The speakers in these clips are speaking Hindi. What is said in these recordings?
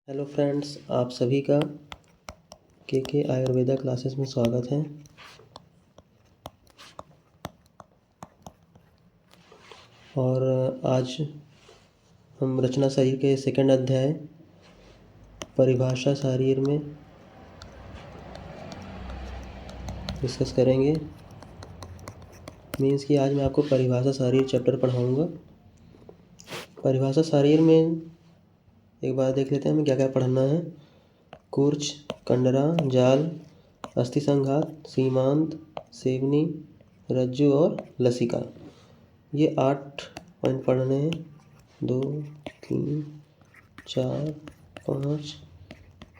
हेलो फ्रेंड्स, आप सभी का के आयुर्वेदा क्लासेस में स्वागत है। और आज हम रचना शरीर के सेकंड अध्याय परिभाषा शरीर में डिस्कस करेंगे। मीन्स कि आज मैं आपको परिभाषा शरीर चैप्टर पढ़ाऊँगा। परिभाषा शरीर में एक बार देख लेते हैं हमें क्या क्या पढ़ना है। कूर्च, कंडरा, जाल, अस्थि संघात, सीमांत, सेवनी, रज्जु और लसिका। ये 8 पॉइंट पढ़ने हैं। 2, 3, 4, 5,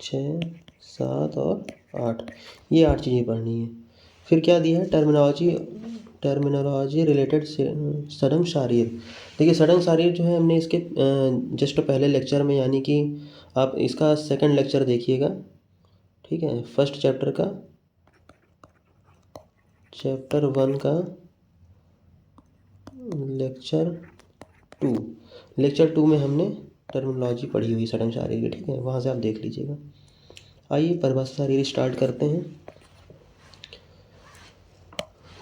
6, 7 और 8, ये 8 चीज़ें पढ़नी है। फिर क्या दिया है, टर्मिनोलॉजी रिलेटेड सडंग शारीर। देखिए सडंग शारीर जो है हमने इसके जस्ट पहले लेक्चर में, यानी कि आप इसका सेकंड लेक्चर देखिएगा, ठीक है। फर्स्ट चैप्टर का चैप्टर 1 का लेक्चर 2 में हमने टर्मिनोलॉजी पढ़ी हुई सडंग शारीर की, ठीक है, वहाँ से आप देख लीजिएगा। आइए परिभाषा शारीर स्टार्ट करते हैं।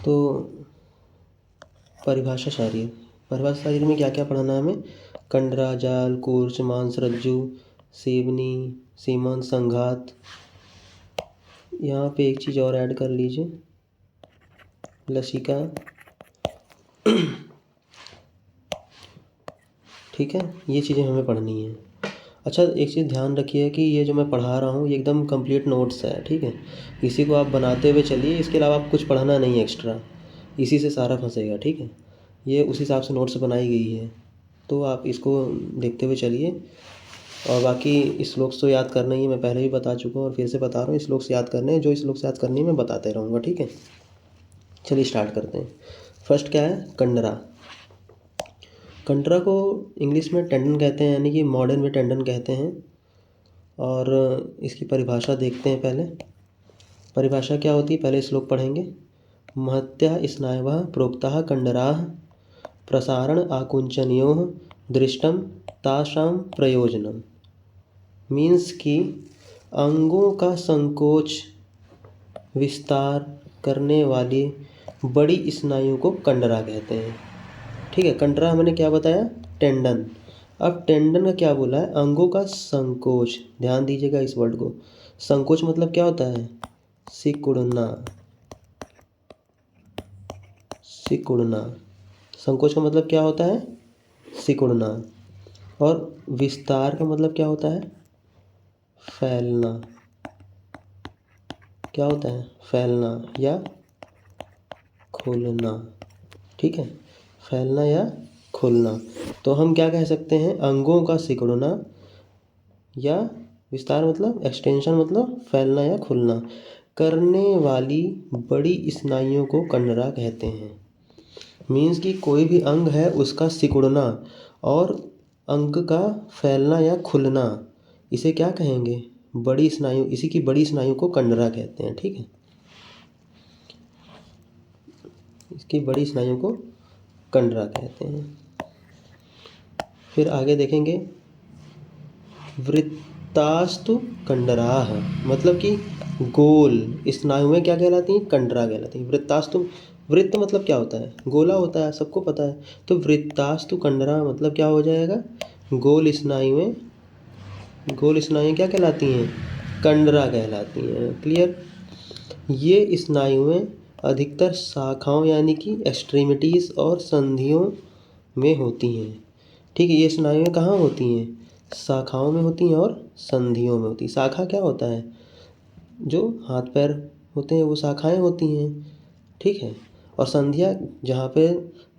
तो परिभाषा शारीर में क्या क्या पढ़ना है हमें। कंडरा, जाल, कूर्च, मांस, रज्जु, सेवनी, सीमांत, संघात। यहाँ पे एक चीज़ और ऐड कर लीजिए, लसिका, ठीक है। ये चीज़ें हमें पढ़नी है। अच्छा, एक चीज़ ध्यान रखिए कि ये जो मैं पढ़ा रहा हूँ ये एकदम कंप्लीट नोट्स है, ठीक है। इसी को आप बनाते हुए चलिए, इसके अलावा आप कुछ पढ़ना नहीं है एक्स्ट्रा, इसी से सारा फंसेगा, ठीक है। ये उस हिसाब से नोट्स बनाई गई है, तो आप इसको देखते हुए चलिए। और बाकी श्लोक तो याद करना ही है, मैं पहले भी बता चुका हूँ और फिर से बता रहा हूँ। श्लोक से याद करने हैं, जो श्लोक से याद करनी है मैं बताते रहूँगा, ठीक है। चलिए स्टार्ट करते हैं। फर्स्ट क्या है, कंडरा। कंडरा को इंग्लिश में टेंडन कहते हैं, यानी कि मॉडर्न में टेंडन कहते हैं। और इसकी परिभाषा देखते हैं पहले। परिभाषा क्या होती है, पहले श्लोक पढ़ेंगे। महत्या स्नायवः प्रोक्ताः कंडराः प्रसारण आकुंचनयोः दृष्टम तासां प्रयोजनम। मीन्स कि अंगों का संकोच विस्तार करने वाली बड़ी स्नायु को कंडरा कहते हैं, ठीक है। कंडरा मैंने क्या बताया, टेंडन। अब टेंडन का क्या बोला है, अंगों का संकोच। ध्यान दीजिएगा इस वर्ड को। संकोच मतलब क्या होता है, सिकुड़ना। संकोच का मतलब क्या होता है, सिकुड़ना। और विस्तार का मतलब क्या होता है, फैलना। क्या होता है, फैलना या खोलना, ठीक है। फैलना या खोलना। तो हम क्या कह सकते हैं, अंगों का सिकुड़ना या विस्तार मतलब एक्सटेंशन, मतलब फैलना या खुलना करने वाली बड़ी स्नायुओं को कंडरा कहते हैं। मीन्स कि कोई भी अंग है उसका सिकुड़ना और अंग का फैलना या खुलना, इसे क्या कहेंगे, बड़ी स्नायु। इसी की बड़ी स्नायु को कंडरा कहते हैं, ठीक है। इसकी बड़ी स्नायु को कंडरा कहते हैं। फिर आगे देखेंगे, वृत्तास्तु कंडराः, मतलब कि गोल स्नायुएं क्या कहलाती हैं, कंडरा कहलाती हैं। वृत्तास्तु, वृत्त मतलब क्या होता है, गोला होता है, सबको पता है। तो वृत्तास्तु कंडरा मतलब क्या हो जाएगा, गोल स्नायुएं। गोल स्नायुएं क्या कहलाती हैं, कंडरा कहलाती हैं। क्लियर। ये स्नायुएं अधिकतर शाखाओं यानी कि एक्सट्रीमिटीज़ और संधियों में होती हैं, ठीक है। ये स्नायुएं कहाँ होती हैं, शाखाओं में होती हैं और संधियों में होती हैं। शाखा क्या होता है, जो हाथ पैर होते हैं वो शाखाएं होती हैं, ठीक है। और संधियाँ जहाँ पे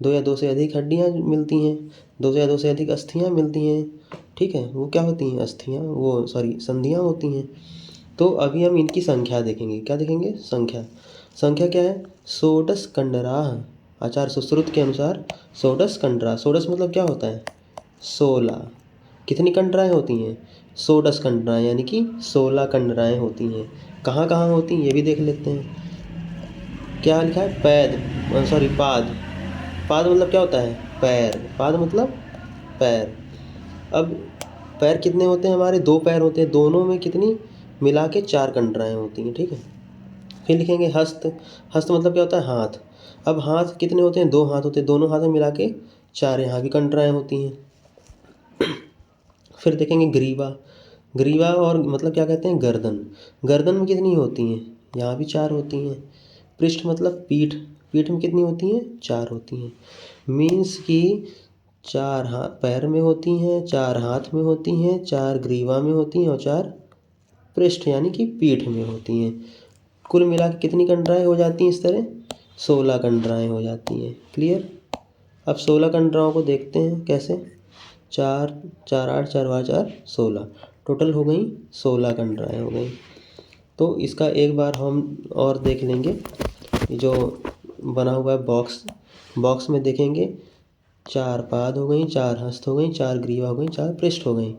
2 या 2 से अधिक हड्डियाँ मिलती हैं, 2 या 2 से अधिक अस्थियाँ मिलती हैं, ठीक है, वो क्या होती हैं, अस्थियाँ, वो सॉरी संधियाँ होती हैं। तो अभी हम इनकी संख्या देखेंगे। क्या देखेंगे, संख्या क्या है, षोडश कंडराः। आचार्य सुश्रुत के अनुसार षोडश कंडरा। षोडश मतलब क्या होता है, 16। कितनी कंडराएँ होती हैं, षोडश कंडराएँ, यानी कि 16 कंडराएँ होती हैं। कहाँ कहाँ होती हैं ये भी देख लेते हैं। क्या लिखा है, पाद। पाद मतलब क्या होता है, पैर। पाद मतलब पैर। अब पैर कितने होते हैं हमारे, 2 पैर होते हैं, दोनों में कितनी मिला के 4 कंडराएँ होती हैं, ठीक है। फिर लिखेंगे हस्त। हस्त मतलब क्या होता है, हाथ। अब हाथ कितने होते हैं, 2 हाथ होते हैं, दोनों हाथों में मिला के 4 यहाँ भी कंडराएँ होती हैं। फिर देखेंगे ग्रीवा। ग्रीवा और मतलब क्या कहते हैं, गर्दन। गर्दन में कितनी होती हैं, यहाँ भी 4 होती हैं। पृष्ठ मतलब पीठ। पीठ में कितनी होती हैं, 4 होती हैं। मीन्स कि 4 हाथ पैर में होती हैं, 4 हाथ में होती हैं, 4 ग्रीवा में होती हैं और 4 पृष्ठ यानी कि पीठ में होती हैं। कुल मिला के कितनी कंडराएँ हो जाती हैं इस तरह, 16 कंडराएँ हो जाती हैं। क्लियर। अब 16 कंडराओं को देखते हैं कैसे। 4 4 8 4 बार 4 16, टोटल हो गई 16 कंडराएँ हो गई। तो इसका एक बार हम और देख लेंगे, जो बना हुआ है बॉक्स। बॉक्स में देखेंगे 4 पाद हो गई, 4 हस्त हो गई, 4 ग्रीवा हो गई, 4 पृष्ठ हो गई,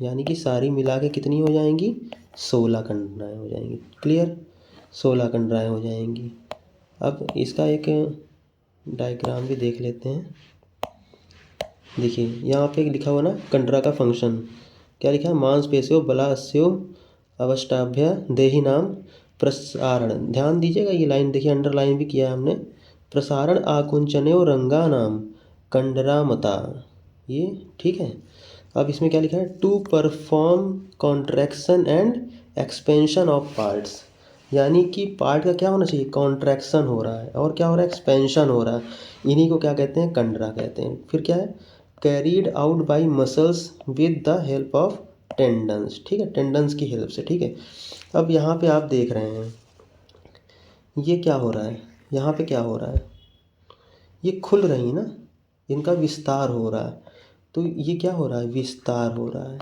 यानी कि सारी मिला के कितनी हो जाएंगी, 16 कंडराएँ हो जाएंगी। क्लियर, 16 कंडराएँ हो जाएंगी। अब इसका एक डायग्राम भी देख लेते हैं। देखिए यहाँ पे लिखा हुआ ना कंडरा का फंक्शन, क्या लिखा है, मांसपेशियों बलास्यो अवष्टाभ्य देही नाम प्रसारण। ध्यान दीजिएगा ये लाइन, देखिए अंडरलाइन भी किया है हमने। प्रसारण आकुंचन्यो रंगा नाम कंडरामता, ये ठीक है। अब इसमें क्या लिखा है, to perform contraction and expansion of parts, यानी कि पार्ट का क्या होना चाहिए, कॉन्ट्रैक्शन हो रहा है और क्या हो रहा है, एक्सपेंशन हो रहा है। इन्हीं को क्या कहते हैं, कंडरा कहते हैं। फिर क्या है, carried out by muscles with the help of tendons, ठीक है, टेंडन्स की हेल्प से, ठीक है। अब यहाँ पे आप देख रहे हैं ये क्या हो रहा है, यहाँ पे क्या हो रहा है, ये खुल रही है ना, इनका विस्तार हो रहा है। तो ये क्या हो रहा है, विस्तार हो रहा है।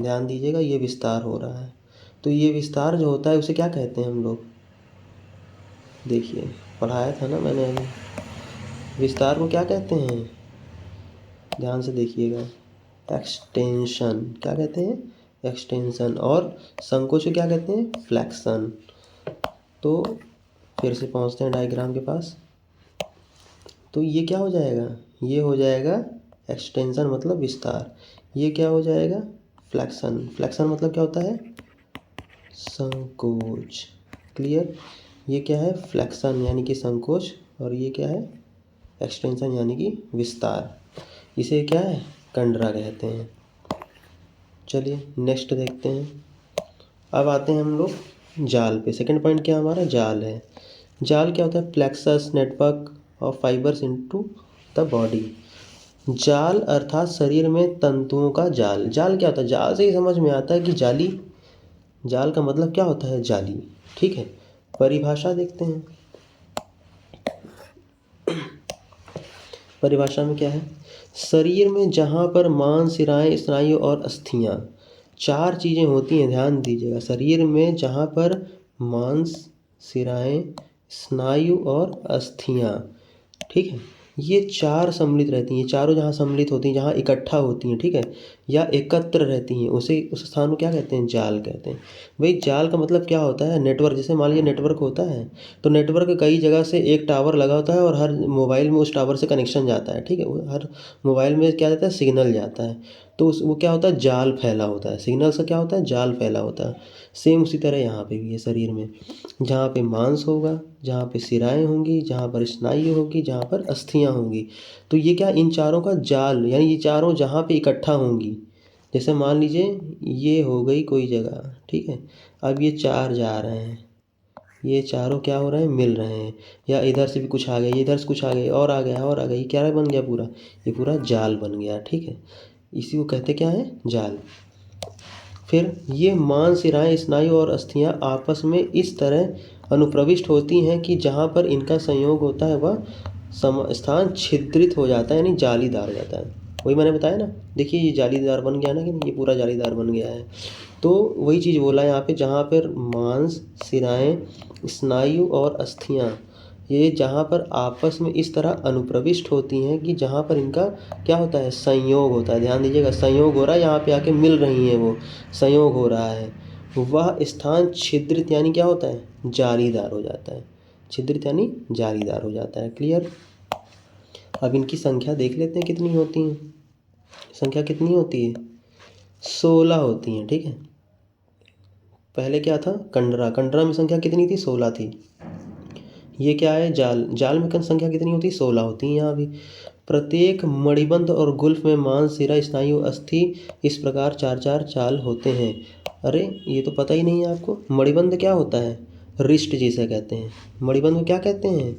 ध्यान दीजिएगा, ये विस्तार हो रहा है। तो ये विस्तार जो होता है उसे क्या कहते हैं हम लोग, देखिए पढ़ाया था ना मैंने अभी, विस्तार को क्या कहते हैं, ध्यान से देखिएगा, एक्सटेंशन। क्या कहते हैं, एक्सटेंशन। और संकोच को क्या कहते हैं, फ्लैक्शन। तो फिर से पहुंचते हैं डायग्राम के पास। तो ये क्या हो जाएगा, ये हो जाएगा एक्सटेंशन मतलब विस्तार। ये क्या हो जाएगा, फ्लैक्शन। फ्लैक्शन मतलब क्या होता है, संकोच। क्लियर, ये क्या है, फ्लैक्शन यानी कि संकोच, और ये क्या है, एक्सटेंशन यानी कि विस्तार। इसे क्या है, कंडरा कहते हैं। चलिए नेक्स्ट देखते हैं। अब आते हैं हम लोग जाल पे। सेकंड पॉइंट क्या हमारा, जाल है। जाल क्या होता है, plexus network of fibres into the body. जाल अर्थात शरीर में तंतुओं का जाल। जाल क्या होता है, जाल से ही समझ में आता है कि जाली, जाल का मतलब क्या होता है, जाली, ठीक है। परिभाषा देखते हैं। परिभाषा में क्या है, शरीर में जहाँ पर मांस शिराएँ स्नायु और अस्थियाँ, 4 चीज़ें होती हैं, ध्यान दीजिएगा। शरीर में जहाँ पर मांस शिराएँ स्नायु और अस्थियाँ, ठीक है, ये 4 सम्मिलित रहती हैं। चारों जहाँ सम्मिलित होती हैं, जहाँ इकट्ठा होती हैं, ठीक है, या एकत्र रहती हैं, उसे उस स्थान को क्या कहते हैं, जाल कहते हैं। भाई जाल का मतलब क्या होता है, नेटवर्क। जैसे मान लीजिए नेटवर्क होता है, तो नेटवर्क कई जगह से एक टावर लगा होता है और हर मोबाइल में उस टावर से कनेक्शन जाता है, ठीक है। हर मोबाइल में क्या जाता है, सिग्नल जाता है। तो वो क्या होता है, जाल फैला होता है। सिग्नल से क्या होता है, जाल फैला होता है। सेम उसी तरह यहाँ पे भी है, शरीर में जहाँ पे मांस होगा, जहाँ पे शिराएँ होंगी, जहाँ पर स्नायु होगी, जहाँ पर अस्थियाँ होंगी, तो ये क्या, इन चारों का जाल, यानी ये चारों जहाँ पे इकट्ठा होंगी। जैसे मान लीजिए ये हो गई कोई जगह, ठीक है, अब ये 4 जा रहे हैं, ये चारों क्या हो रहे हैं, मिल रहे हैं, या इधर से भी कुछ आ गया, इधर से कुछ आ गया और आ गया और आ गया, ये क्या बन गया, पूरा ये पूरा जाल बन गया, ठीक है। इसी को कहते क्या है, जाल। फिर ये मांस शिराएँ स्नायु और अस्थियाँ आपस में इस तरह अनुप्रविष्ट होती हैं कि जहाँ पर इनका संयोग होता है वह स्थान छिद्रित हो जाता है, यानी जालीदार हो जाता है। वही मैंने बताया ना, देखिए ये जालीदार बन गया ना, कि ये पूरा जालीदार बन गया है। तो वही चीज़ बोला यहाँ पे, जहाँ पर मांस शिराएँ स्नायु और अस्थियाँ, ये जहाँ पर आपस में इस तरह अनुप्रविष्ट होती हैं कि जहाँ पर इनका क्या होता है, संयोग होता है। ध्यान दीजिएगा, संयोग हो रहा है, यहाँ पे आके मिल रही हैं, वो संयोग हो रहा है। वह स्थान छिद्रित यानी क्या होता है, जालीदार हो जाता है। छिद्रित यानी जालीदार हो जाता है। क्लियर। अब इनकी संख्या देख लेते हैं कितनी होती है। संख्या कितनी होती है, 16 होती हैं, ठीक है। पहले क्या था, कंडरा, कंडरा में संख्या कितनी थी, 16 थी। ये क्या है, जाल, जाल में संख्या कितनी होती है, 16 होती है यहाँ भी। प्रत्येक मणिबंध और गुल्फ में मांस, सिरा, स्नायु, अस्थि इस प्रकार 4-4 चाल होते हैं। अरे ये तो पता ही नहीं है आपको। मणिबंध क्या होता है, रिस्ट जिसे कहते हैं। मणिबंध को क्या कहते हैं,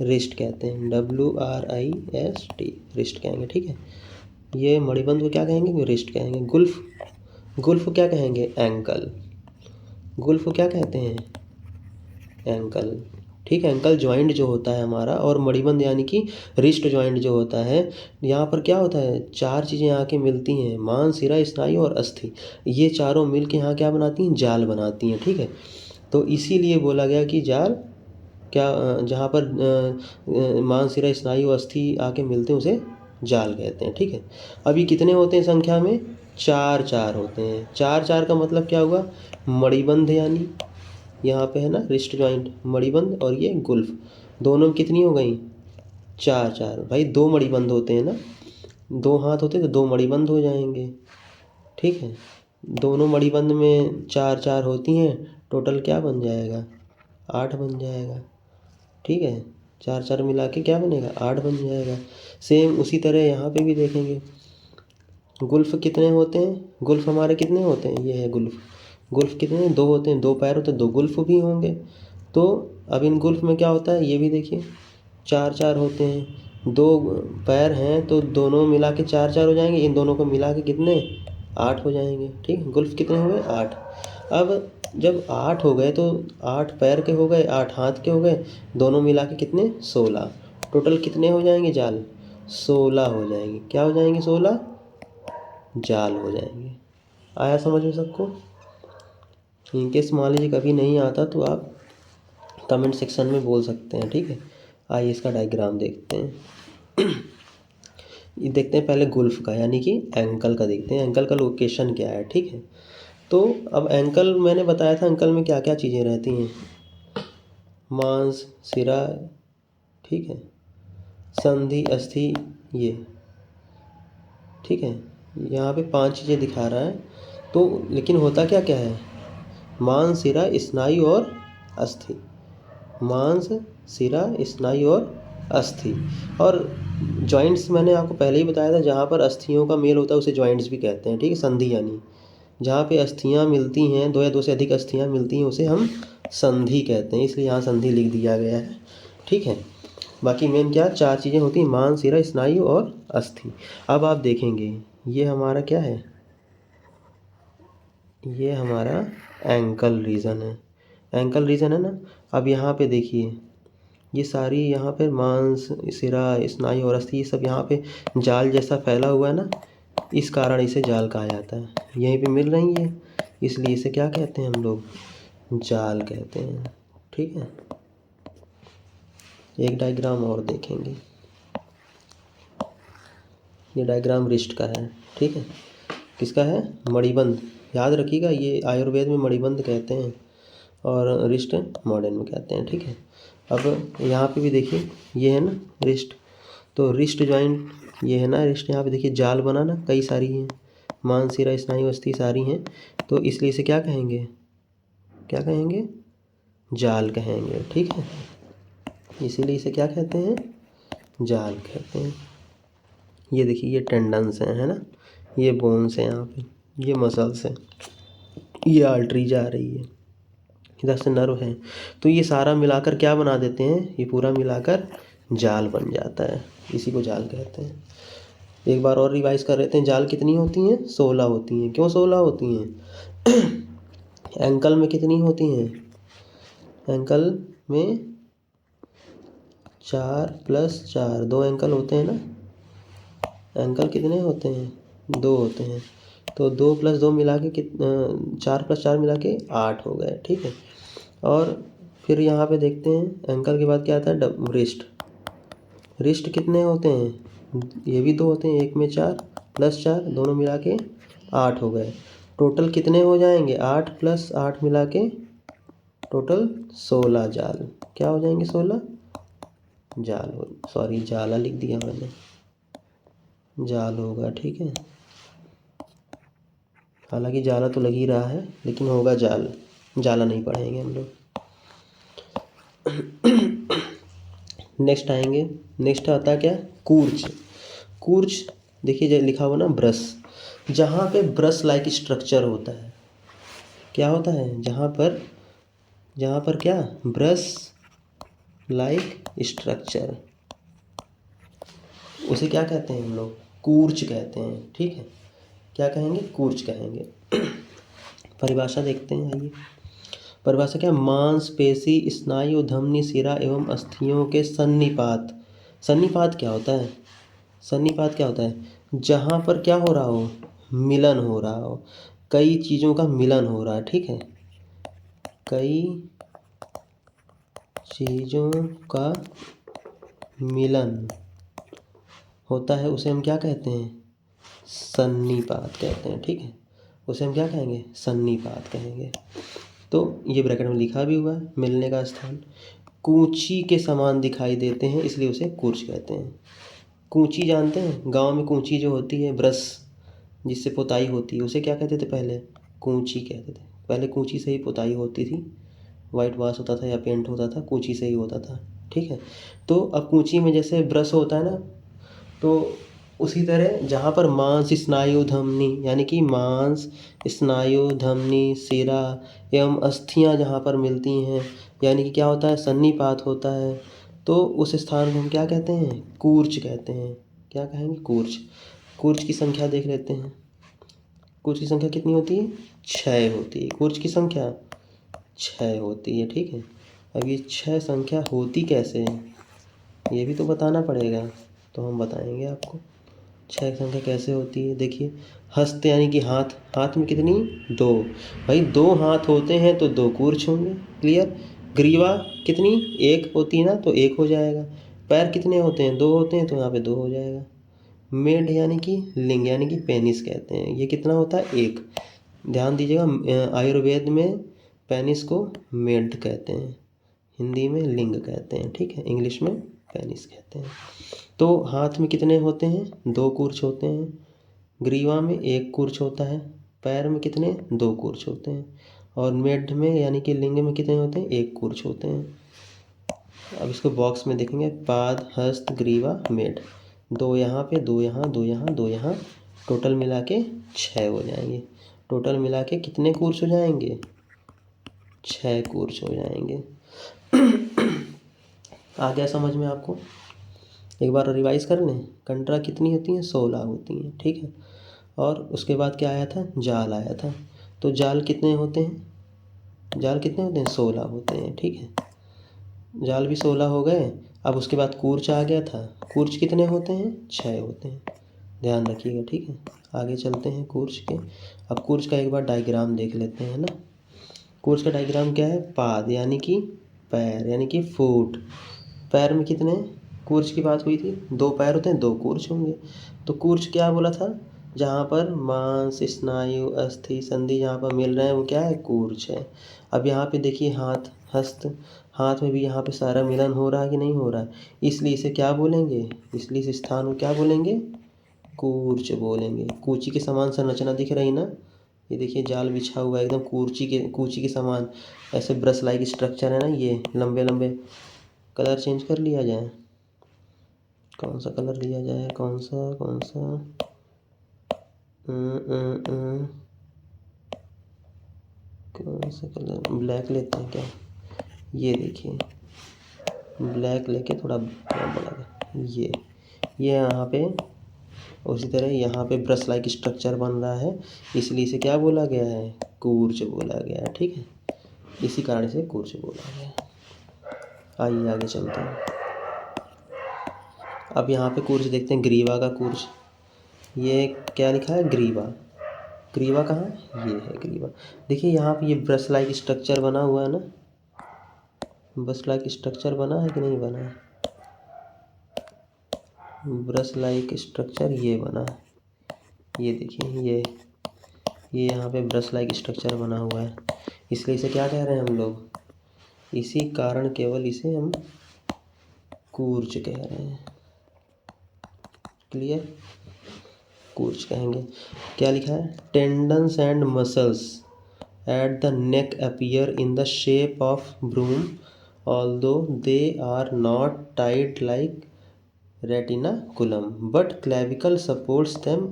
रिस्ट कहते हैं, WRIST, रिस्ट कहेंगे, ठीक है। ये मणिबंध को क्या कहेंगे, रिस्ट कहेंगे। गुल्फ, गुल्फ को क्या कहेंगे, एंकल। गुल्फ को क्या कहते हैं, एंकल, ठीक है। एंकल जॉइंट जो होता है हमारा, और मणिबंध यानी कि रिस्ट जॉइंट जो होता है, यहाँ पर क्या होता है, 4 चीज़ें आके मिलती हैं, मांस, सिरा, स्नायु और अस्थि। ये चारों मिल के यहाँ क्या बनाती हैं, जाल बनाती हैं, ठीक है। तो इसीलिए बोला गया कि जाल क्या, जहाँ पर मांस, सिरा, स्नायु, अस्थि आके मिलते हैं उसे जाल कहते हैं, ठीक है। अब ये कितने होते हैं संख्या में, 4-4 होते हैं। 4-4 का मतलब क्या हुआ, मणिबंध यानी यहाँ पे है ना रिस्ट जॉइंट, मणिबंध, और ये गुल्फ, दोनों में कितनी हो गई, 4-4। भाई 2 मणिबंध होते हैं ना, 2 हाथ होते तो 2 मणिबंध हो जाएंगे, ठीक है। दोनों मणिबंध में 4-4 होती हैं, टोटल क्या बन जाएगा, 8 बन जाएगा, ठीक है। 4-4 मिला के क्या बनेगा, 8 बन जाएगा। सेम उसी तरह यहाँ पे भी देखेंगे, गुल्फ कितने होते हैं, गुल्फ हमारे कितने होते हैं, ये है गुल्फ। गुल्फ कितने, 2 होते हैं, 2 पैर होते हैं, 2 गुल्फ भी होंगे। तो अब इन गुल्फ में क्या होता है, ये भी देखिए 4-4 होते हैं। 2 पैर हैं तो दोनों मिला के 4-4 हो जाएंगे, इन दोनों को मिला के कितने, 8 हो जाएंगे, ठीक। गुल्फ कितने हुए, 8। अब जब 8 हो गए तो 8 पैर के हो गए, 8 हाथ के हो गए, दोनों मिला के कितने, 16। टोटल कितने हो जाएंगे जाल, 16 हो जाएंगे। क्या हो जाएंगे, 16 जाल हो जाएंगे। आया समझ में सबको। इनकेस मान लीजिए कभी नहीं आता तो आप कमेंट सेक्शन में बोल सकते हैं, ठीक है। आइए इसका डायग्राम देखते हैं। ये देखते हैं पहले गुल्फ का, यानी कि एंकल का देखते हैं, एंकल का लोकेशन क्या है, ठीक है। तो अब एंकल मैंने बताया था, एंकल में क्या क्या चीज़ें रहती हैं, मांस, सिरा, ठीक है, संधि, अस्थि, ये, ठीक है। यहाँ पे 5 चीज़ें दिखा रहा है। तो लेकिन होता क्या क्या है, मांस, सिरा, स्नायु और अस्थि, मांस, सिरा, स्नायु और अस्थि। और जॉइंट्स मैंने आपको पहले ही बताया था, जहाँ पर अस्थियों का मेल होता है उसे जॉइंट्स भी कहते हैं, ठीक है। संधि यानी जहाँ पे अस्थियाँ मिलती हैं, 2 या 2 से अधिक अस्थियाँ मिलती हैं उसे हम संधि कहते हैं, इसलिए यहाँ संधि लिख दिया गया है, ठीक है। बाकी मेन क्या 4 चीज़ें होती हैं, मांस, सिरा, स्नायु और अस्थि। अब आप देखेंगे ये हमारा क्या है, ये हमारा एंकल रीजन है, एंकल रीजन है ना। अब यहाँ पे देखिए ये सारी यहाँ पे मांस, सिरा, स्नायु और अस्थि, ये सब यहाँ पे जाल जैसा फैला हुआ है ना, इस कारण इसे जाल कहा जाता है। यहीं पे मिल रही है, इसलिए इसे क्या कहते हैं हम लोग, जाल कहते हैं, ठीक है। एक डायग्राम और देखेंगे, ये डायग्राम रिस्ट का है, ठीक है। किसका है, मणिबंध, याद रखिएगा ये आयुर्वेद में मणिबंध कहते हैं और रिस्ट मॉडर्न में कहते हैं, ठीक है। अब यहाँ पे भी देखिए ये है ना रिस्ट, तो रिस्ट जॉइंट ये है ना रिस्ट, यहाँ पे देखिए जाल बना ना, कई सारी हैं, मांस, सिरा, स्नायु, अस्थि सारी हैं, तो इसलिए इसे क्या कहेंगे, क्या कहेंगे, जाल कहेंगे, ठीक है। इसीलिए इसे क्या कहते हैं, जाल कहते हैं। ये देखिए ये टेंडन्स हैं, है ना, ये बोन्स हैं, यहाँ पे ये मसल्स हैं, ये आर्टरी जा रही है, इधर से नर्व है। तो ये सारा मिलाकर क्या बना देते हैं, ये पूरा मिलाकर जाल बन जाता है, इसी को जाल कहते हैं। एक बार और रिवाइज कर लेते हैं, जाल कितनी होती हैं, 16 होती हैं। क्यों 16 होती हैं, एंकल में कितनी होती हैं, एंकल में 4 + 4, 2 एंकल होते हैं ना, एंकल कितने होते हैं, 2 होते हैं। तो 2 + 2 मिला के 4 + 4 मिला के 8 हो गए, ठीक है। और फिर यहाँ पे देखते हैं एंकल के बाद क्या आता है, रिस्ट, रिस्ट कितने होते हैं, ये भी 2 होते हैं, एक में 4 + 4 दोनों मिला के 8 हो गए। टोटल कितने हो जाएंगे, 8 + 8 मिला के टोटल 16 जाल, क्या हो जाएंगे, 16 जाल हो, सॉरी जाला लिख दिया मैंने, जाल होगा, ठीक है। हालांकि जाला तो लग ही रहा है, लेकिन होगा जाल, जाला नहीं पढ़ेंगे हम लोग। नेक्स्ट आएंगे, नेक्स्ट आता है क्या, कूर्च। कूर्च देखिए जो लिखा हुआ ना ब्रश, जहाँ पे ब्रश लाइक स्ट्रक्चर होता है, क्या होता है, जहाँ पर क्या, ब्रश लाइक स्ट्रक्चर, उसे क्या कहते हैं हम लोग, कूर्च कहते हैं। ठीक है, क्या कहेंगे, कूर्च कहेंगे। परिभाषा देखते हैं, आइए। परिभाषा क्या, मांसपेशी, स्नायु, धमनी, शिरा एवं अस्थियों के सन्निपात। सन्निपात क्या होता है, सन्निपात क्या होता है, जहाँ पर क्या हो रहा हो, मिलन हो रहा हो, कई चीज़ों का मिलन हो रहा है। ठीक है, कई चीज़ों का मिलन होता है, उसे हम क्या कहते हैं, सन्निपात कहते हैं। ठीक है, उसे हम क्या कहेंगे, सन्निपात कहेंगे। तो ये ब्रैकेट में लिखा भी हुआ है, मिलने का स्थान। कूंची के समान दिखाई देते हैं, इसलिए उसे कूर्च कहते हैं। कूंची जानते हैं, गांव में कूंची जो होती है, ब्रश जिससे पुताई होती है, उसे क्या कहते थे पहले, कूंची कहते थे। पहले कूंची से ही पुताई होती थी, वाइट वॉश होता था या पेंट होता था, कूंची से ही होता था। ठीक है, तो अब कूंची में जैसे ब्रश होता है ना, तो उसी तरह जहाँ पर मांस, स्नायु, धमनी, यानी कि मांस, स्नायु, धमनी, शिरा एवं अस्थियाँ जहाँ पर मिलती हैं, यानी कि क्या होता है, सन्निपात होता है, तो उस स्थान को हम क्या कहते हैं, कूर्च कहते हैं। क्या कहेंगे, कूर्च। कूर्च की संख्या देख लेते हैं। कूर्च की संख्या कितनी होती है, 6 होती है। कूर्च की संख्या 6 होती है। ठीक है, अब ये 6 संख्या होती कैसे है, ये भी तो बताना पड़ेगा, तो हम बताएंगे आपको 6 संख्या कैसे होती है। देखिए, हस्त यानी कि हाथ, हाथ में कितनी, 2। भाई 2 हाथ होते हैं तो 2 कूर्च होंगे, क्लियर। ग्रीवा कितनी, 1 होती है ना, तो 1 हो जाएगा। पैर कितने होते हैं, 2 होते हैं, तो यहाँ पे 2 हो जाएगा। मेड यानी कि लिंग, यानी कि पेनिस कहते हैं, ये कितना होता है, 1। ध्यान दीजिएगा, आयुर्वेद में पेनिस को मेड कहते हैं, हिंदी में लिंग कहते हैं। ठीक है, इंग्लिश में पेनिस कहते हैं। तो हाथ में कितने होते हैं, 2 कूर्च होते हैं। ग्रीवा में 1 कूर्च होता है। पैर में कितने, 2 कूर्च होते हैं। और मेड में यानी कि लिंग में कितने होते हैं, 1 कूर्च होते हैं। अब इसको बॉक्स में देखेंगे, पाद, हस्त, ग्रीवा, मेड, 2 यहाँ पे, 2 यहाँ, 2 यहाँ, 2 यहाँ, टोटल मिला के 6 हो जाएंगे। टोटल मिला के कितने कूर्च हो जाएंगे, 6 कूर्च हो जाएंगे। आ गया समझ में आपको, एक बार रिवाइज कर लें। कंट्रा कितनी होती हैं, 16 होती हैं। ठीक है, और उसके बाद क्या आया था, जाल आया था। तो जाल कितने होते हैं, जाल कितने होते हैं, 16 होते हैं। ठीक है, जाल भी 16 हो गए। अब उसके बाद कूर्च आ गया था, कूर्च कितने होते हैं, 6 होते हैं, ध्यान रखिएगा। ठीक है, आगे चलते हैं कूर्च के। अब कूर्च का एक बार डायग्राम देख लेते हैं ना। कूर्च का डायग्राम क्या है, पाद यानी कि पैर, यानी कि फुट। पैर में कितने, कूर्च की बात हुई थी, 2 पैर होते हैं, 2 कूर्च होंगे। तो कूर्च क्या बोला था, जहाँ पर मांस, स्नायु, अस्थि, संधि जहाँ पर मिल रहे हैं वो क्या है, कूर्च है। अब यहाँ पे देखिए हाथ, हस्त, हाथ में भी यहाँ पे सारा मिलन हो रहा है कि नहीं हो रहा है, इसलिए इसे क्या बोलेंगे, इसलिए इस स्थान को क्या बोलेंगे, कूर्च बोलेंगे। कूची के समान संरचना दिख रही ना, ये देखिए जाल बिछा हुआ है एकदम कूची के समान, ऐसे ब्रश लाइक स्ट्रक्चर है ना, ये लंबे लंबे। कलर चेंज कर लिया जाए, कौन सा कलर लिया जाए, कौन सा कौन सा, कौन सा कलर, ब्लैक लेते हैं क्या, ये देखिए ब्लैक लेके थोड़ा बड़ा, ये यहाँ पे उसी तरह यहाँ पे ब्रश लाइक स्ट्रक्चर बन रहा है, इसलिए इसे क्या बोला गया है, कूर्च बोला गया है। ठीक है, इसी कारण से कूर्च बोला गया है। आइए आगे चलते हैं। अब यहाँ पे कूर्च देखते हैं, ग्रीवा का कूर्च, ये क्या लिखा है, ग्रीवा। ग्रीवा कहाँ है, ये है ग्रीवा। देखिए यहाँ पे ये ब्रश लाइक स्ट्रक्चर बना हुआ है ना, ब्रश लाइक स्ट्रक्चर बना है कि नहीं बना है, ब्रश लाइक स्ट्रक्चर ये बना है, ये देखिए ये यहाँ पे ब्रश लाइक स्ट्रक्चर बना हुआ है, इसलिए इसे क्या कह रहे हैं हम लोग, इसी कारण केवल इसे हम कूर्च कह रहे हैं। क्लियर, कूर्च कहेंगे। क्या लिखा है, tendons and muscles at the neck appear in the shape of broom although they are not tied like retinaculum but clavicle supports them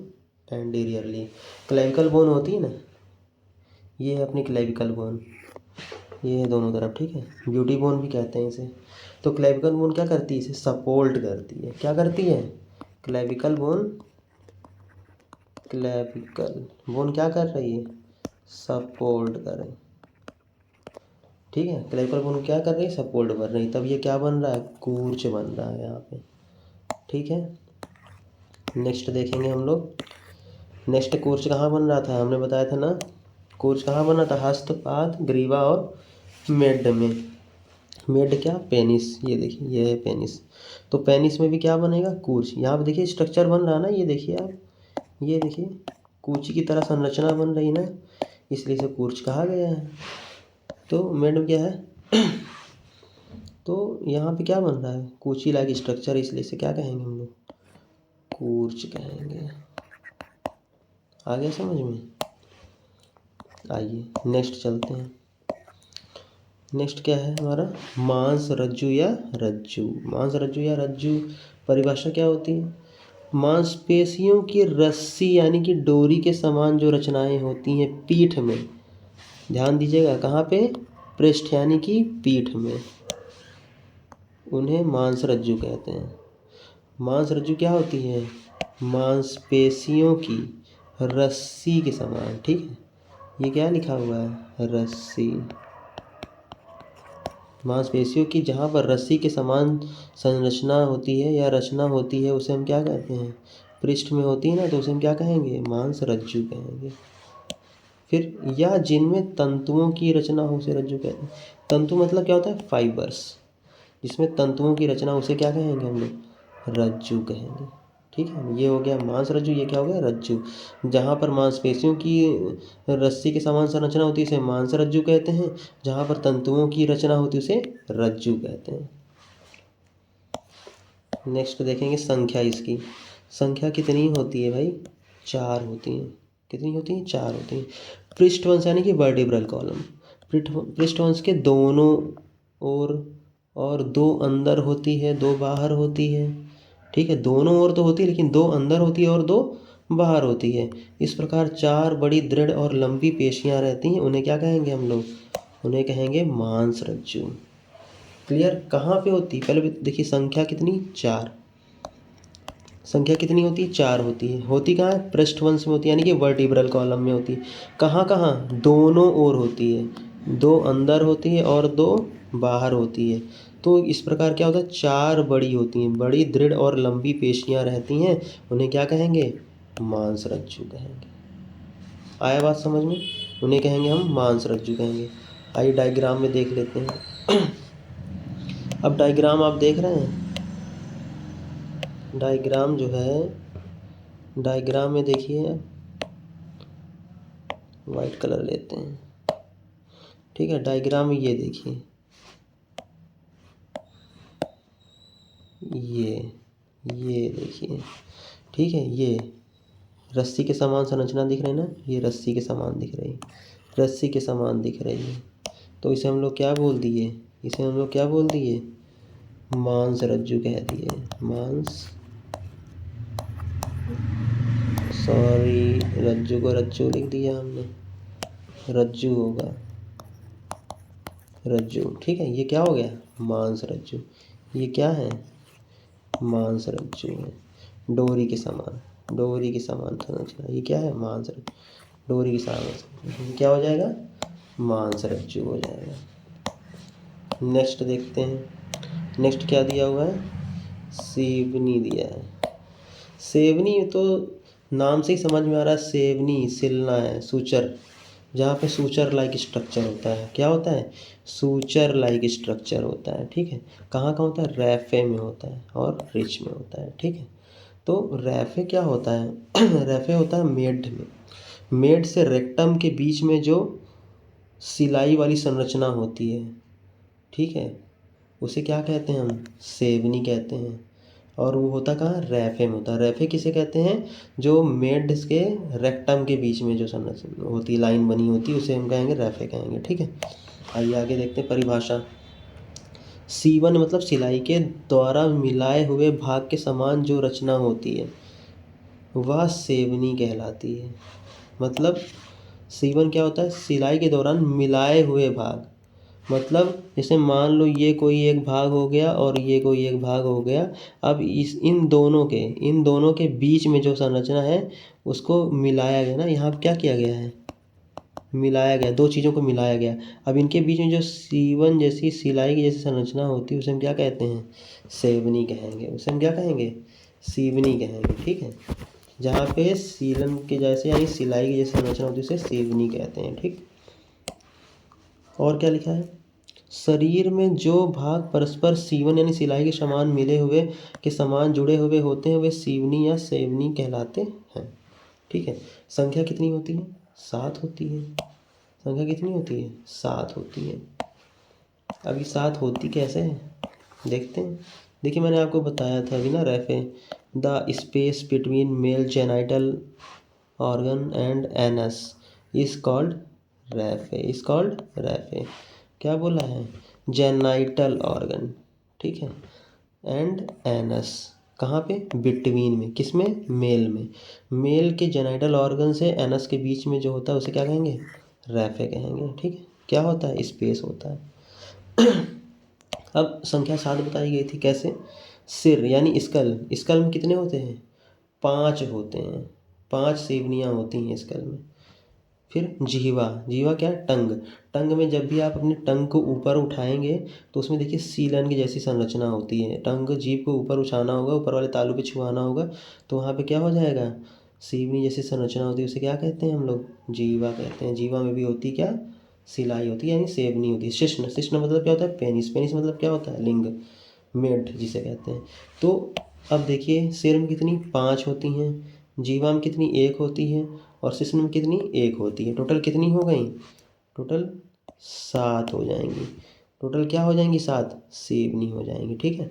anteriorly. Clavicle bone होती है ना, ये है अपनी क्लेविकल बोन, ये है दोनों तरफ, ठीक है, ब्यूटी बोन भी कहते हैं इसे। तो क्लेविकल बोन क्या करती है, इसे सपोर्ट करती है। क्या करती है, क्लेविकल बोन, क्लेविकल बोन क्या कर रही है, सपोर्ट कर रही, ठीक है, क्लेविकल बोन क्या कर रही है, सपोर्ट कर रही। तब ये क्या बन रहा है, कूर्च बन रहा है यहाँ पे, ठीक है। नेक्स्ट देखेंगे हम लोग, नेक्स्ट कूर्च कहाँ बन रहा था, हमने बताया था ना, कूर्च कहाँ बना था, हस्तपाद, ग्रीवा और मेड में। मेड क्या, पेनिस, ये देखिए ये है पेनिस। तो पेनिस में भी क्या बनेगा, कूर्च। यहाँ पे देखिए स्ट्रक्चर बन रहा है ना, ये देखिए आप, ये देखिए कूची की तरह संरचना बन रही ना, इसलिए इसे कूर्च कहा गया है। तो मेड में क्या है तो यहाँ पे क्या बन रहा है, कूची लाइक स्ट्रक्चर, इसलिए इसे क्या कहेंगे हम लोग, कूर्च कहेंगे। आ गया समझ में। आइए नेक्स्ट चलते हैं। नेक्स्ट क्या है हमारा, मांस रज्जु या रज्जु। मांस रज्जु या रज्जु परिभाषा क्या होती है, मांसपेशियों की रस्सी यानी कि डोरी के समान जो रचनाएं होती हैं पीठ में, ध्यान दीजिएगा कहाँ पे, पृष्ठ यानी कि पीठ में, उन्हें मांस रज्जु कहते हैं। मांस रज्जु क्या होती है, मांसपेशियों की रस्सी के समान, ठीक है, ये क्या लिखा हुआ है, रस्सी, मांसपेशियों की जहाँ पर रस्सी के समान संरचना होती है या रचना होती है उसे हम क्या कहते हैं, पृष्ठ में होती है ना, तो उसे हम क्या कहेंगे, मांस रज्जु कहेंगे। फिर या जिनमें तंतुओं की रचना हो उसे रज्जु कहते हैं। तंतु मतलब क्या होता है, फाइबर्स, जिसमें तंतुओं की रचना उसे क्या कहेंगे हम लोग, रज्जु कहेंगे, ठीक है। ये हो गया मांस रज्जु, ये क्या हो गया, रज्जु। जहाँ पर मांसपेशियों की रस्सी के समान संरचना होती है उसे मांस रज्जु कहते हैं, जहाँ पर तंतुओं की रचना होती है उसे रज्जु कहते हैं। नेक्स्ट देखेंगे संख्या इसकी, संख्या कितनी होती है भाई, 4 होती हैं। कितनी होती हैं, 4 होती हैं। पृष्ठवंश यानी कि वर्टिब्रल कॉलम, पृष्ठवंश के दोनों ओर और 2 अंदर होती है, 2 बाहर होती है, ठीक है, दोनों ओर तो होती है लेकिन 2 अंदर होती है और 2 बाहर होती है। इस प्रकार 4 बड़ी दृढ़ और लंबी पेशियां रहती हैं, उन्हें क्या कहेंगे हम लोग, उन्हें कहेंगे मांस रज्जु। क्लियर, कहाँ पे होती है, पहले देखिए संख्या कितनी, 4, संख्या कितनी होती है, 4 होती है। होती कहाँ है, पृष्ठवंश में होती है यानी कि वर्टिब्रल कॉलम में होती है। कहाँ कहाँ, दोनों ओर होती है, 2 अंदर होती है और 2 बाहर होती है। तो इस प्रकार क्या होता है, 4 बड़ी होती हैं, बड़ी दृढ़ और लंबी पेशियां रहती हैं, उन्हें क्या कहेंगे, मांस रज्जु कहेंगे। आया बात समझ में, उन्हें कहेंगे हम मांस रज्जु कहेंगे। आइए डायग्राम में देख लेते हैं। अब डायग्राम आप देख रहे हैं, डायग्राम जो है, डायग्राम में देखिए, वाइट कलर लेते हैं, ठीक है। डायग्राम में ये देखिए, ये देखिए, ठीक है, ये रस्सी के समान संरचना दिख रही है ना, ये रस्सी के समान दिख रही है, रस्सी के समान दिख रही है। तो इसे हम लोग क्या बोल दिए, इसे हम लोग क्या बोल दिए, मांस रज्जु कह दिए, मांस, सॉरी रज्जु को रज्जु लिख दिया हमने, रज्जु होगा, रज्जु, ठीक है। ये क्या हो गया, मांस रज्जु। ये क्या है, मांस रज्जु है, डोरी के समान, डोरी के समान संरचना, ये क्या है, मांस रज्जु, डोरी के समान, क्या हो जाएगा, मांस रज्जु हो जाएगा। नेक्स्ट देखते हैं, नेक्स्ट क्या दिया हुआ है, सेवनी दिया है। सेवनी तो नाम से ही समझ में आ रहा है, सेवनी सिलना है, सूचर, जहाँ पे सूचर लाइक स्ट्रक्चर होता है, क्या होता है, सूचर लाइक स्ट्रक्चर होता है, ठीक है। कहाँ कहाँ होता है, रैफे में होता है और रिच में होता है, ठीक है। तो रैफे क्या होता है, रैफे होता है मेड में, मेड से रेक्टम के बीच में जो सिलाई वाली संरचना होती है, ठीक है, उसे क्या कहते हैं हम, सेवनी कहते हैं। और वो होता कहाँ, रैफे में होता है। रैफे किसे कहते हैं, जो मेड्स के रेक्टम के बीच में जो संरचना होती है, लाइन बनी होती है, उसे हम कहेंगे रैफे कहेंगे। ठीक है, आइए आगे देखते हैं परिभाषा। सीवन मतलब सिलाई के द्वारा मिलाए हुए भाग के समान जो रचना होती है वह सेवनी कहलाती है। मतलब सीवन क्या होता है, सिलाई के दौरान मिलाए हुए भाग। मतलब जैसे मान लो ये कोई एक भाग हो गया और ये कोई एक भाग हो गया, अब इन दोनों के बीच में जो संरचना है उसको मिलाया गया ना, यहाँ क्या किया गया है, मिलाया गया, दो चीज़ों को मिलाया गया। अब इनके बीच में जो सीवन जैसी सिलाई की जैसी संरचना होती है उसे हम क्या कहते हैं, सेवनी कहेंगे। उसे हम क्या कहेंगे, सीवनी कहेंगे। ठीक है, जहाँ पे सीलन के जैसे यानी सिलाई की जैसी संरचना होती है उसे सेवनी कहते हैं। ठीक, और क्या लिखा है, शरीर में जो भाग परस्पर सीवन यानी सिलाई के समान मिले हुए के समान जुड़े हुए होते हैं वे सीवनी या सेवनी कहलाते हैं। ठीक है, संख्या कितनी होती है, 7 होती है। संख्या कितनी होती है, 7 होती है। अभी 7 होती कैसे है देखते हैं। देखिए मैंने आपको बताया था अभी ना, raphe the space between male genital organ and anus is called raphe, is called raphe. क्या बोला है, जेनाइटल ऑर्गन, ठीक है, एंड एनस, कहाँ पे, बिटवीन में, किस में, मेल में। मेल के जेनाइटल ऑर्गन से एनस के बीच में जो होता है उसे क्या कहेंगे, रैफे कहेंगे। ठीक है, क्या होता है, स्पेस होता है। अब संख्या 7 बताई गई थी, कैसे, सिर यानी स्कल, स्कल में कितने होते हैं, 5 होते हैं, 5 सेवनियाँ होती हैं स्कल में। फिर जीवा, जीवा क्या है, टंग, टंग में जब भी आप अपने टंग को ऊपर उठाएंगे तो उसमें देखिए सीलन की जैसी संरचना होती है। टंग जीभ को ऊपर उठाना होगा, ऊपर वाले तालू पे छुआना होगा तो वहाँ पे क्या हो जाएगा, सीवनी जैसी संरचना होती है, उसे क्या कहते हैं हम लोग, जीवा कहते हैं। जीवा में भी होती क्या, सिलाई होती है यानी सेवनी होती है। शिश्न, शिश्न मतलब क्या होता है, पेनिस, पेनिस मतलब क्या होता है, लिंग, मेड जिसे कहते हैं। तो अब देखिए सिर में कितनी 5 होती हैं, जीवा में कितनी 1 होती है और शिश्न में कितनी 1 होती है। टोटल कितनी हो गई, टोटल 7 हो जाएंगी। टोटल क्या हो जाएंगी, 7 सेवनी हो जाएंगी। ठीक है,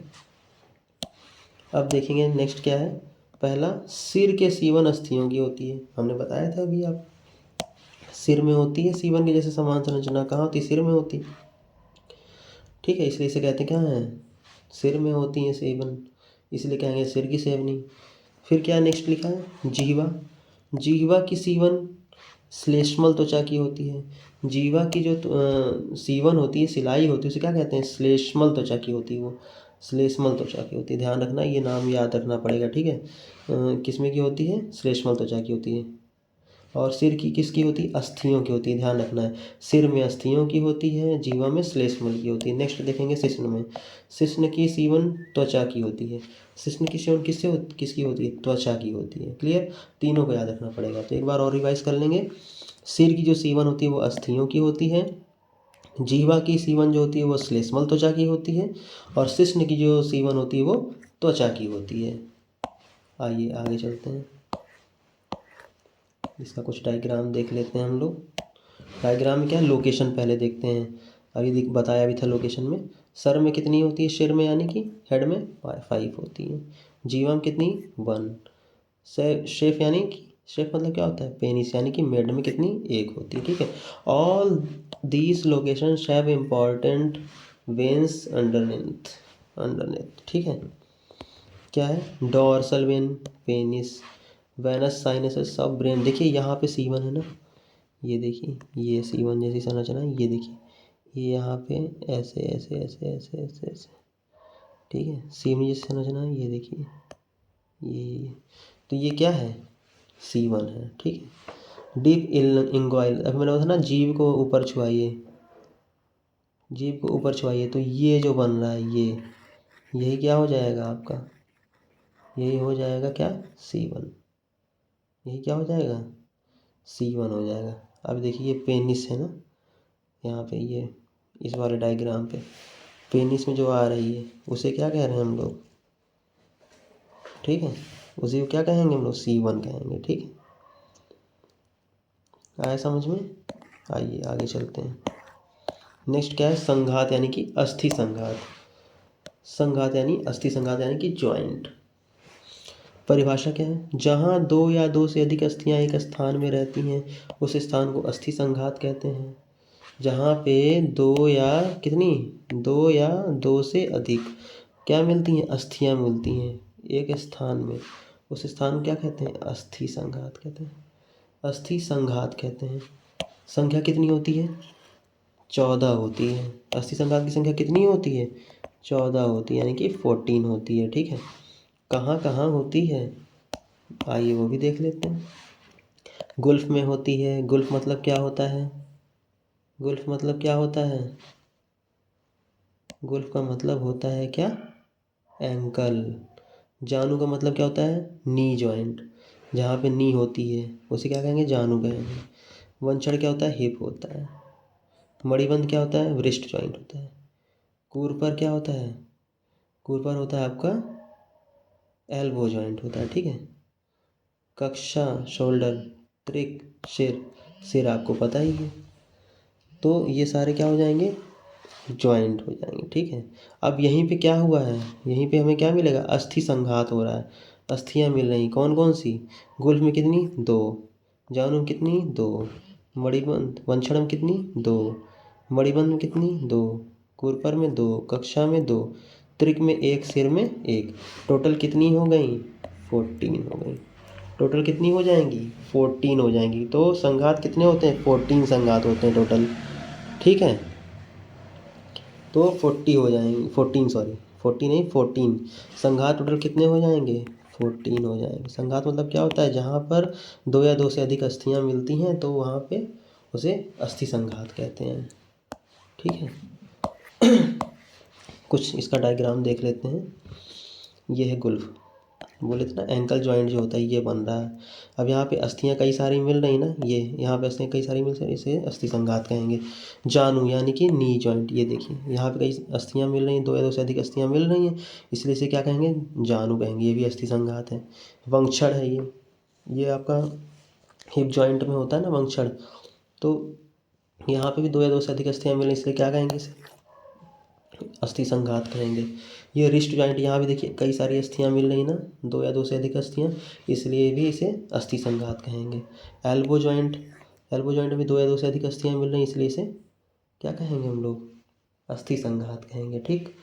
अब देखेंगे नेक्स्ट क्या है। पहला, सिर के सीवन अस्थियों की होती है, हमने बताया था अभी आप, सिर में होती है सीवन की जैसे समान संरचना, कहाँ होती है, सिर में होती। ठीक है, इसलिए इसे कहते क्या है, सिर में होती है सेवन, इसलिए कहेंगे सिर की सेवनी। फिर क्या नेक्स्ट लिखा है, जीवा, जीवा की सीवन श्लेष्मल त्वचा की होती है। जीवा की जो सीवन होती है, सिलाई होती है, उसे क्या कहते हैं, श्लेष्मल त्वचा की होती है। वो श्लेष्मल त्वचा की होती है, ध्यान रखना, ये नाम याद रखना पड़ेगा। ठीक है, किसमें की होती है, श्लेष्मल त्वचा की होती है। और सिर की किसकी होती है, अस्थियों की होती है, ध्यान रखना है, सिर में अस्थियों की होती है, जीवा में श्लेष्मल की होती है। नेक्स्ट देखेंगे शिश्न में, शिश्न की सीवन त्वचा की होती है। शिश्न की सीवन किसकी होती है, त्वचा की होती है। क्लियर, तीनों को याद रखना पड़ेगा। तो एक बार और रिवाइज कर लेंगे, सिर की जो सीवन होती है वो अस्थियों की होती है, जीवा की सीवन जो होती है वो श्लेष्मल त्वचा की होती है, और शिश्न की जो सीवन होती है वो त्वचा की होती है। आइए आगे चलते हैं, इसका कुछ डायग्राम देख लेते हैं हम लोग। डायग्राम में क्या है, लोकेशन पहले देखते हैं। अभी बताया भी था लोकेशन में, सर में कितनी होती है, सिर में यानी कि हेड में 5 होती है। जीवा में कितनी, 1। शेफ यानी कि, शेफ मतलब क्या होता है, पेनिस यानी कि मेड में कितनी, 1 होती है। ठीक है, all these locations have important veins underneath, underneath. ठीक है, क्या है, dorsal when, penis, Venus sinus सब ब्रेन। देखिए यहाँ पे सीवन है ना, ये देखिए ये सीवन जैसी संरचना है, ये देखिए ये यहाँ पे ऐसे ऐसे ऐसे ऐसे ऐसे ऐसे, ठीक है, सीवन जैसी संरचना है, ये देखिए ये, तो ये क्या है, सीवन है। ठीक है, डीप इंग्वाइल, अभी मैंने बताया ना, जीभ को ऊपर छुआइए, जीभ को ऊपर छुआइए तो ये जो बन रहा है ये, यही क्या हो जाएगा आपका, यही हो जाएगा क्या, सीवन, यही क्या हो जाएगा, C1 हो जाएगा। अब देखिए ये पेनिस है ना, यहाँ पे ये इस वाले डायग्राम पे पेनिस में जो आ रही है उसे क्या कह रहे हैं हम लोग, ठीक है, उसे क्या कहेंगे हम लोग, C1 कहेंगे। ठीक है, आया समझ में। आइए आगे चलते हैं। नेक्स्ट क्या है, संघात यानी कि अस्थि संघात, संघात यानी अस्थि संघात यानी कि जॉइंट। परिभाषा क्या है? जहाँ दो या दो से अधिक अस्थियाँ एक स्थान में रहती हैं उस स्थान को अस्थि संघात कहते हैं। जहाँ पे दो या कितनी, दो या दो से अधिक क्या मिलती हैं, अस्थियाँ मिलती हैं एक स्थान में, उस स्थान को क्या कहते हैं, अस्थि संघात कहते हैं। अस्थि संघात कहते हैं। संख्या कितनी होती है, 14 होती है। अस्थि संघात की संख्या कितनी होती है, 14 होती है, यानी कि 14 होती है। ठीक है, कहाँ कहाँ होती है आइए वो भी देख लेते हैं। गुल्फ में होती है। गुल्फ मतलब क्या होता है, गुल्फ मतलब क्या होता है, गुल्फ का मतलब होता है क्या, एंकल। जानू का मतलब क्या होता है, नी जॉइंट। जहाँ पे नी होती है उसे क्या कहेंगे, जानू कहेंगे। वंशड़ क्या होता है, हिप होता है। मणिबंध क्या होता है, व्रिस्ट जॉइंट होता है। कूरपर क्या होता है, कूरपर होता है आपका एल्बो जॉइंट होता है। ठीक है, कक्षा शोल्डर, त्रिक सिर, सिर आपको पता ही है। तो ये सारे क्या हो जाएंगे, जॉइंट हो जाएंगे। ठीक है, अब यहीं पे क्या हुआ है, यहीं पे हमें क्या मिलेगा, अस्थि संघात हो रहा है। अस्थियाँ मिल रही कौन कौन सी, गुल्फ में कितनी, दो। जानू में कितनी, दो। मणिबंध वंशड़ में कितनी, दो। मणिबंध में कितनी, दो। कुरपर में दो, कक्षा में दो, त्रिक में एक, सिर में एक। टोटल कितनी हो गई, 14 हो गई। टोटल कितनी हो जाएंगी, 14 हो जाएंगी। तो संघात कितने होते हैं, 14 संघात होते हैं टोटल। ठीक है, तो 40 हो जाएंगे, 14 सॉरी, 40 नहीं 14। संघात टोटल कितने हो जाएंगे, 14 हो जाएंगे। संघात मतलब क्या होता है, जहाँ पर दो या दो से अधिक अस्थियाँ मिलती हैं तो वहाँ पे उसे अस्थि संघात कहते हैं। ठीक है, कुछ इसका डायग्राम देख लेते हैं। ये है गुल्फ, बोले थे ना एंकल जॉइंट जो होता है ये बन रहा है। अब यहाँ पे अस्थियाँ कई सारी मिल रही ना, ये यहाँ पे अस्थियाँ कई सारी मिल रही, इसे अस्थि संघात कहेंगे। जानू यानी कि नी जॉइंट, ये देखिए यहाँ पे कई अस्थियाँ मिल रही हैं, दो या दो से अधिक अस्थियाँ मिल रही हैं, इसलिए इसे क्या कहेंगे, जानू कहेंगे। ये भी अस्थि संघात है। वंक्षण है ये आपका हिप जॉइंट में होता है ना वंक्षण, तो यहाँ पे भी दो या दो से अधिक अस्थियाँ मिल रही, इसलिए क्या कहेंगे, इसे अस्थि संघात कहेंगे। ये रिस्ट जॉइंट, यहाँ भी देखिए कई सारी अस्थियाँ मिल रही ना, दो या दो से अधिक अस्थियाँ, इसलिए भी इसे अस्थि संघात कहेंगे। एल्बो जॉइंट, एल्बो जॉइंट में दो या दो से अधिक अस्थियाँ मिल रही, इसलिए इसे क्या कहेंगे हम लोग, अस्थि संघात कहेंगे। ठीक,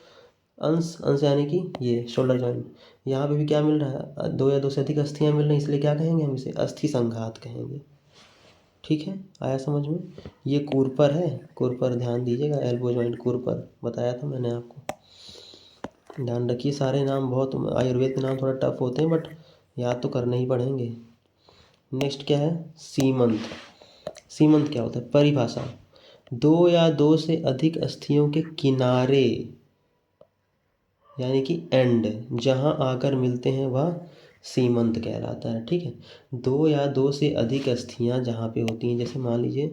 अंश, अंश यानी कि ये शोल्डर जॉइंट, यहाँ पे भी क्या मिल रहा है, दो या दो से अधिक अस्थियाँ मिल रही, इसलिए क्या कहेंगे हम, इसे अस्थि संघात कहेंगे। ठीक है, आया समझ में। ये कूरपर है, कूरपर ध्यान दीजिएगा, एल्बो जॉइंट कूरपर बताया था मैंने आपको। ध्यान रखिए, सारे नाम बहुत, आयुर्वेद के नाम थोड़ा टफ होते हैं बट याद तो करने ही पड़ेंगे। नेक्स्ट क्या है, सीमंत। सीमंत क्या होता है, परिभाषा, दो या दो से अधिक अस्थियों के किनारे यानी कि एंड जहाँ आकर मिलते हैं वह सीमंत कहलाता है। ठीक है, दो या दो से अधिक अस्थियाँ जहाँ पे होती हैं, जैसे मान लीजिए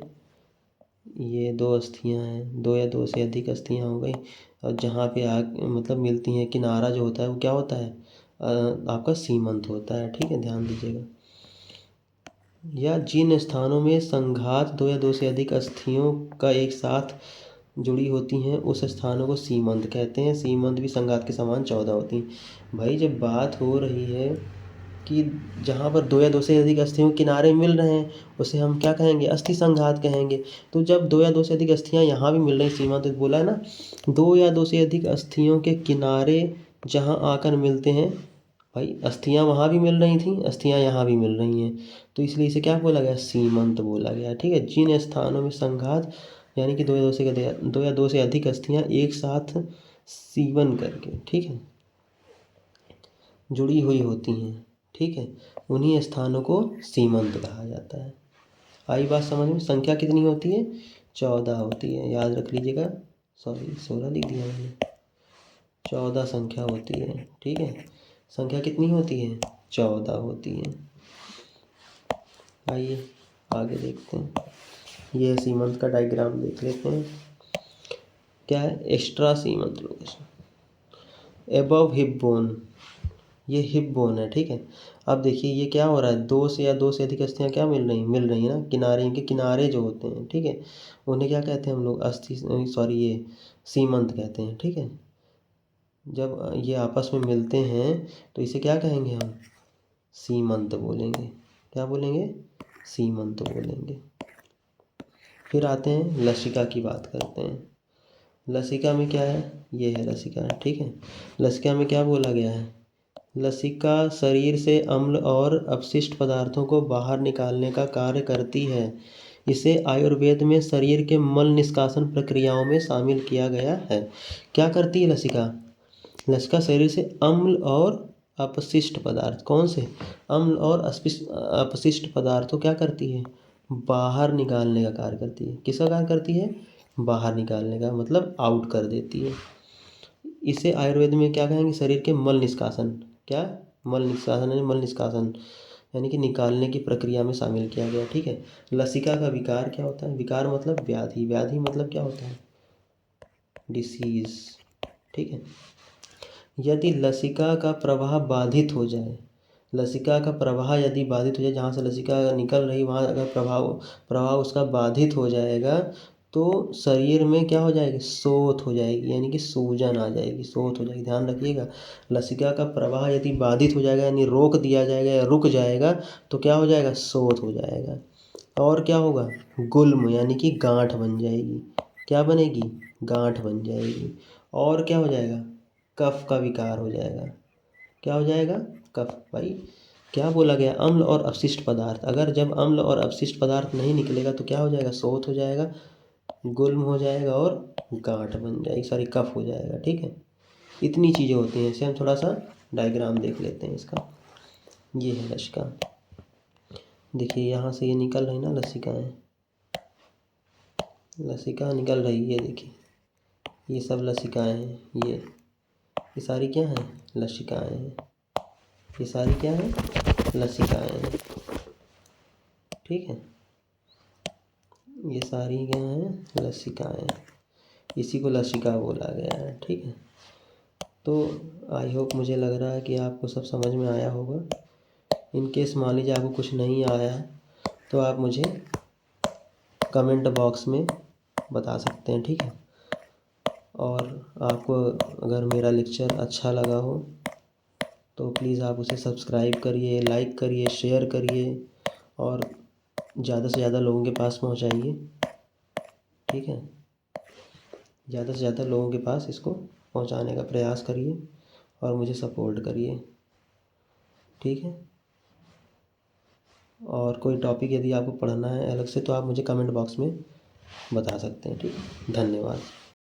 ये दो अस्थियाँ हैं, दो या दो से अधिक अस्थियाँ हो गई, और जहाँ पे मतलब मिलती हैं, किनारा जो होता है वो क्या होता है, आपका सीमंत होता है। ठीक है, ध्यान दीजिएगा। या जिन स्थानों में संघात दो या दो से अधिक अस्थियों का एक साथ जुड़ी होती हैं उस स्थानों को सीमंत कहते हैं। सीमंत भी संघात के समान 14 होती हैं। भाई जब बात हो रही है कि जहाँ पर दो या दो से अधिक अस्थियों के किनारे मिल रहे हैं उसे हम क्या कहेंगे, अस्थि संघात कहेंगे। तो जब दो या दो से अधिक अस्थियाँ यहाँ भी मिल रही, सीमंत बोला है ना, दो या दो से अधिक अस्थियों के किनारे जहाँ आकर मिलते हैं, भाई अस्थियाँ वहाँ भी मिल रही थी, अस्थियाँ यहाँ भी मिल रही हैं, तो इसलिए इसे क्या बोला गया, सीमंत बोला गया। ठीक है, जिन स्थानों में संघात यानी कि दो या दो से अधिक अस्थियाँ एक साथ सीवन करके, ठीक है, जुड़ी हुई होती हैं, ठीक है, उन्हीं स्थानों को सीमंत कहा जाता है। आई बात समझ में। संख्या कितनी होती है, 14 होती है, याद रख लीजिएगा। सॉरी 16 लिख दिया मैंने, 14 संख्या होती है। ठीक है, संख्या कितनी होती है, 14 होती है। आइए आगे देखते हैं, ये सीमंत का डायग्राम देख लेते हैं। क्या है, एक्स्ट्रा सीमंत लोकेशन, एबव हिप बोन, ये हिप बोन है। ठीक है, अब देखिए ये क्या हो रहा है, दो से या दो से अधिक अस्थियाँ क्या मिल रही है ना, किनारे, इनके किनारे जो होते हैं, ठीक है, उन्हें क्या कहते हैं हम लोग, अस्थि सॉरी ये सीमंत कहते हैं। ठीक है, जब ये आपस में मिलते हैं तो इसे क्या कहेंगे हम, सीमंत बोलेंगे। क्या बोलेंगे? सीमंत बोलेंगे। फिर आते हैं लसिका की बात करते हैं। लसिका में क्या है? ये है लसिका, ठीक है। लसिका में क्या बोला गया है? लसिका शरीर से अम्ल और अपशिष्ट पदार्थों को बाहर निकालने का कार्य करती है। इसे आयुर्वेद में शरीर के मल निष्कासन प्रक्रियाओं में शामिल किया गया है। क्या करती है लसिका? लसिका शरीर से अम्ल और अपशिष्ट पदार्थ, कौन से? अम्ल और अपशिष्ट पदार्थों क्या करती है? बाहर निकालने का कार्य करती है। किसका कार्य करती है? बाहर निकालने का, मतलब आउट कर देती है। इसे आयुर्वेद में क्या कहेंगे? शरीर के मल निष्कासन। क्या? मल निष्कासन यानी मल निष्कासन यानी कि निकालने की प्रक्रिया में शामिल किया गया, ठीक है। लसिका का विकार क्या होता है? विकार मतलब व्याधि, व्याधि मतलब क्या होता है? डिसीज, ठीक है। यदि लसिका का प्रवाह बाधित हो जाए, लसिका का प्रवाह यदि बाधित हो जाए, जहाँ से लसिका निकल रही वहाँ अगर प्रवाह उसका बाधित हो जाएगा तो शरीर में क्या हो जाएगी? शोथ हो जाएगी, यानी कि सूजन आ जाएगी, शोथ हो जाएगी। ध्यान रखिएगा, लसिका का प्रवाह यदि बाधित हो जाएगा यानी रोक दिया जाएगा या रुक जाएगा तो क्या हो जाएगा? शोथ हो जाएगा। और क्या होगा? गुल्म यानी कि गांठ बन जाएगी। क्या बनेगी? गांठ बन जाएगी। और क्या हो जाएगा? कफ का विकार हो जाएगा। क्या हो जाएगा? कफ। भाई क्या बोला गया? अम्ल और अपशिष्ट पदार्थ। अगर जब अम्ल और अपशिष्ट पदार्थ नहीं निकलेगा तो क्या हो जाएगा? शोथ हो जाएगा, गुल्म हो जाएगा और गांठ बन जाएगी, सॉरी कफ हो जाएगा, ठीक है। इतनी चीज़ें होती हैं। इसे हम थोड़ा सा डायग्राम देख लेते हैं इसका। ये है लसिका। देखिए यहाँ से ये निकल रही ना लसिकाएँ, लसिका निकल रही है, देखिए ये सब लसिकाएँ हैं। ये सारी क्या हैं? लसिकाएँ हैं। ये सारी क्या हैं? लसिकाएँ हैं, ठीक है। ये सारी क्या हैं? लसिकाएँ। इसी को लसिका बोला गया है, ठीक है। तो आई होप, मुझे लग रहा है कि आपको सब समझ में आया होगा। इन केस मान लीजिए आपको कुछ नहीं आया है तो आप मुझे कमेंट बॉक्स में बता सकते हैं, ठीक है। और आपको अगर मेरा लेक्चर अच्छा लगा हो तो प्लीज़ आप उसे सब्सक्राइब करिए, लाइक करिए, शेयर करिए और ज़्यादा से ज़्यादा लोगों के पास पहुंचाइए, ठीक है। ज़्यादा से ज़्यादा लोगों के पास इसको पहुंचाने का प्रयास करिए और मुझे सपोर्ट करिए, ठीक है। और कोई टॉपिक यदि आपको पढ़ना है अलग से तो आप मुझे कमेंट बॉक्स में बता सकते हैं, ठीक है। धन्यवाद।